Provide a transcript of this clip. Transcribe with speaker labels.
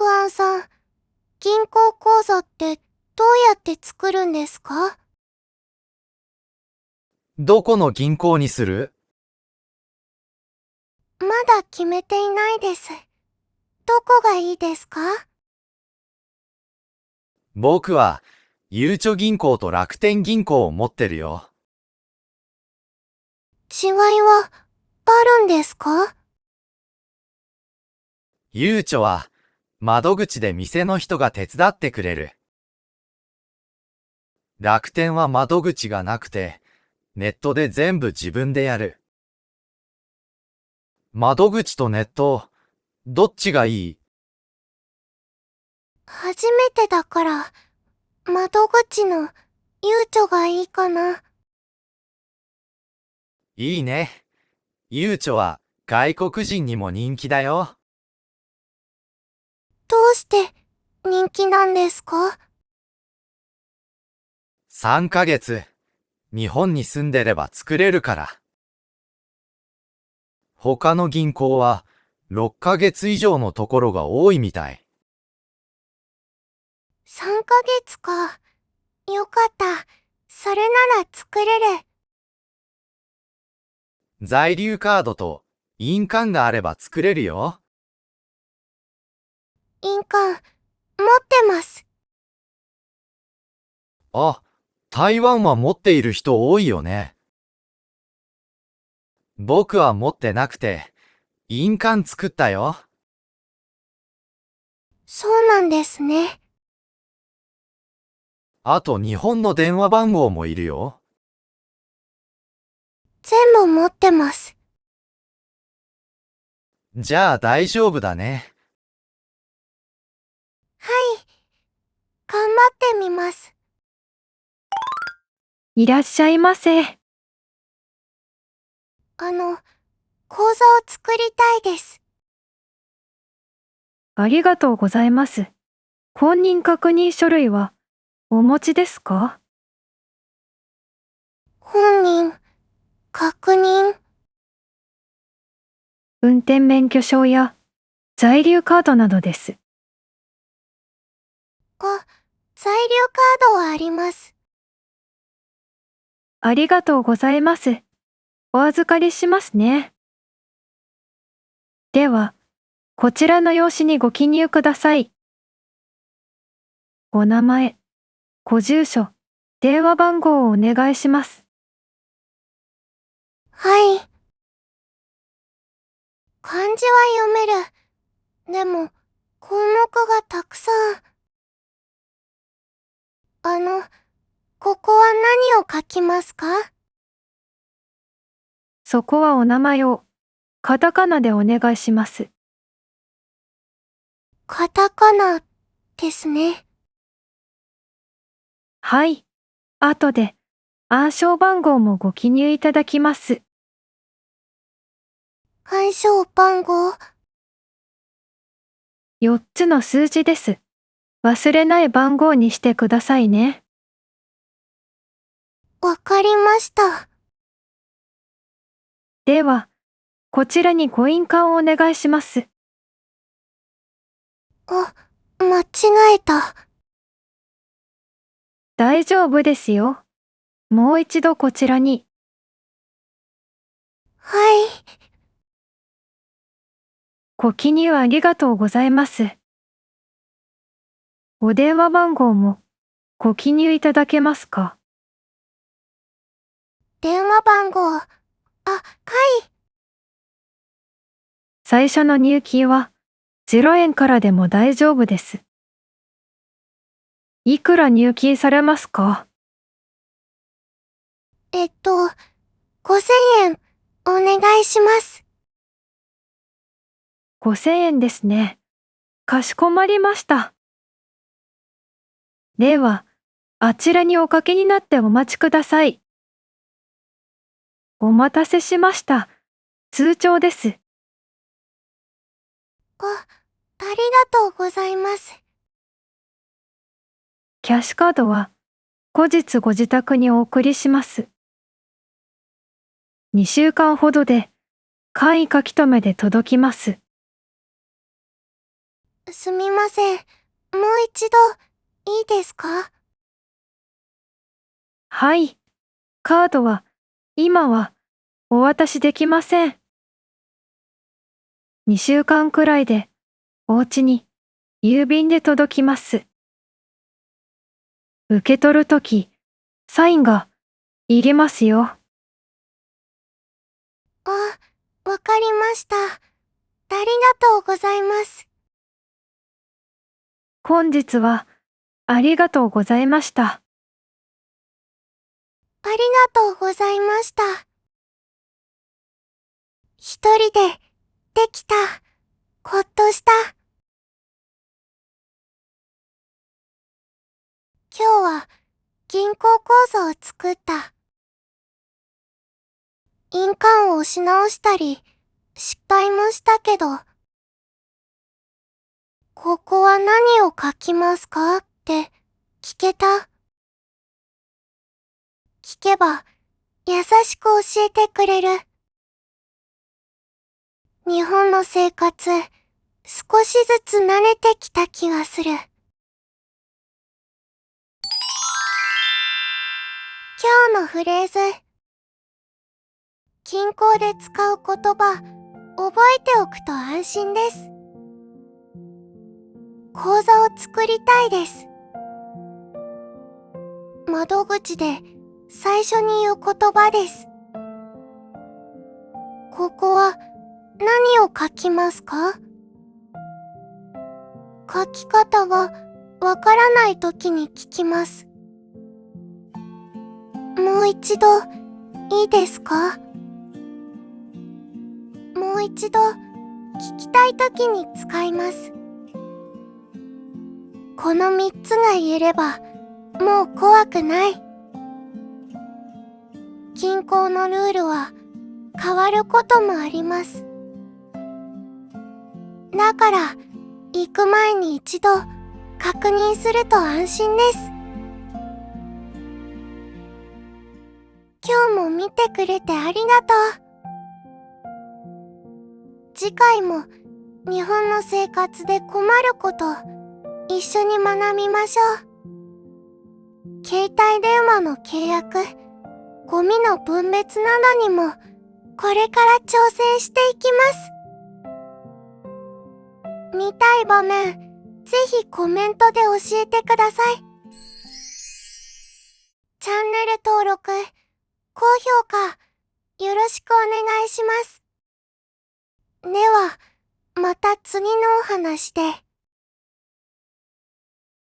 Speaker 1: 不安さん、銀行口座ってどうやって作るんですか？
Speaker 2: どこの銀行にする？
Speaker 1: まだ決めていないです。どこがいいですか？
Speaker 2: 僕は、ゆうちょ銀行と楽天銀行を持ってるよ。
Speaker 1: 違いはあるんですか？
Speaker 2: ゆうちょは、窓口で店の人が手伝ってくれる。楽天は窓口がなくて、ネットで全部自分でやる。窓口とネット、どっちがいい？
Speaker 1: 初めてだから、窓口のゆうちょがいいかな。
Speaker 2: いいね。ゆうちょは外国人にも人気だよ。
Speaker 1: どうして人気なんですか？3
Speaker 2: ヶ月、日本に住んでれば作れるから。他の銀行は6ヶ月以上のところが多いみたい。
Speaker 1: 3ヶ月か。よかった。それなら作れる。
Speaker 2: 在留カードと印鑑があれば作れるよ。
Speaker 1: 印鑑、持ってます。
Speaker 2: あ、台湾は持っている人多いよね。僕は持ってなくて、印鑑作ったよ。
Speaker 1: そうなんですね。
Speaker 2: あと日本の電話番号もいるよ。
Speaker 1: 全部持ってます。
Speaker 2: じゃあ大丈夫だね。
Speaker 1: はい。頑張ってみます。
Speaker 3: いらっしゃいませ。
Speaker 1: 口座を作りたいです。
Speaker 3: ありがとうございます。本人確認書類はお持ちですか？
Speaker 1: 本人、確認。
Speaker 3: 運転免許証や在留カードなどです。
Speaker 1: 在留カードはあります。
Speaker 3: ありがとうございます。お預かりしますね。では、こちらの用紙にご記入ください。お名前、ご住所、電話番号をお願いします。
Speaker 1: はい。漢字は読める。でも、項目がたくさん。ここは何を書きますか？
Speaker 3: そこはお名前をカタカナでお願いします。
Speaker 1: カタカナですね。
Speaker 3: はい。後で暗証番号もご記入いただきます。
Speaker 1: 暗証番号。
Speaker 3: 4つの数字です。忘れない番号にしてくださいね。
Speaker 1: わかりました。
Speaker 3: では、こちらにご印鑑をお願いします。
Speaker 1: 間違えた。
Speaker 3: 大丈夫ですよ。もう一度こちらに。
Speaker 1: はい。
Speaker 3: ご記入ありがとうございます。お電話番号もご記入いただけますか？
Speaker 1: 電話番号。はい。
Speaker 3: 最初の入金は0円からでも大丈夫です。いくら入金されますか
Speaker 1: 5000円、お願いします。
Speaker 3: ？5000円ですね。かしこまりました。では、あちらにおかけになってお待ちください。お待たせしました。通帳です。
Speaker 1: ありがとうございます。
Speaker 3: キャッシュカードは後日ご自宅にお送りします。2週間ほどで簡易書留で届きます。
Speaker 1: すみません。もう一度、いいですか？
Speaker 3: はい。カードは、今は、お渡しできません。2週間くらいで、お家に、郵便で届きます。受け取るとき、サインが、いりますよ。
Speaker 1: あ、わかりました。ありがとうございます。
Speaker 3: 本日は、ありがとうございました。
Speaker 1: ありがとうございました。一人で、できた。ほっとした。今日は、銀行口座を作った。印鑑を押し直したり、失敗もしたけど、ここは何を書きますかって聞けた。聞けば、優しく教えてくれる。日本の生活、少しずつ慣れてきた気がする。今日のフレーズ。銀行で使う言葉、覚えておくと安心です。口座を作りたいです。窓口で最初に言う言葉です。ここは何を書きますか？書き方がわからないときに聞きます。もう一度いいですか？もう一度聞きたいときに使います。この3つが言えればもう怖くない。銀行のルールは変わることもあります。だから行く前に一度確認すると安心です。今日も見てくれてありがとう。次回も日本の生活で困ること一緒に学びましょう。携帯電話の契約、ゴミの分別などにもこれから挑戦していきます。見たい場面、ぜひコメントで教えてください。チャンネル登録、高評価、よろしくお願いします。では、また次のお話で。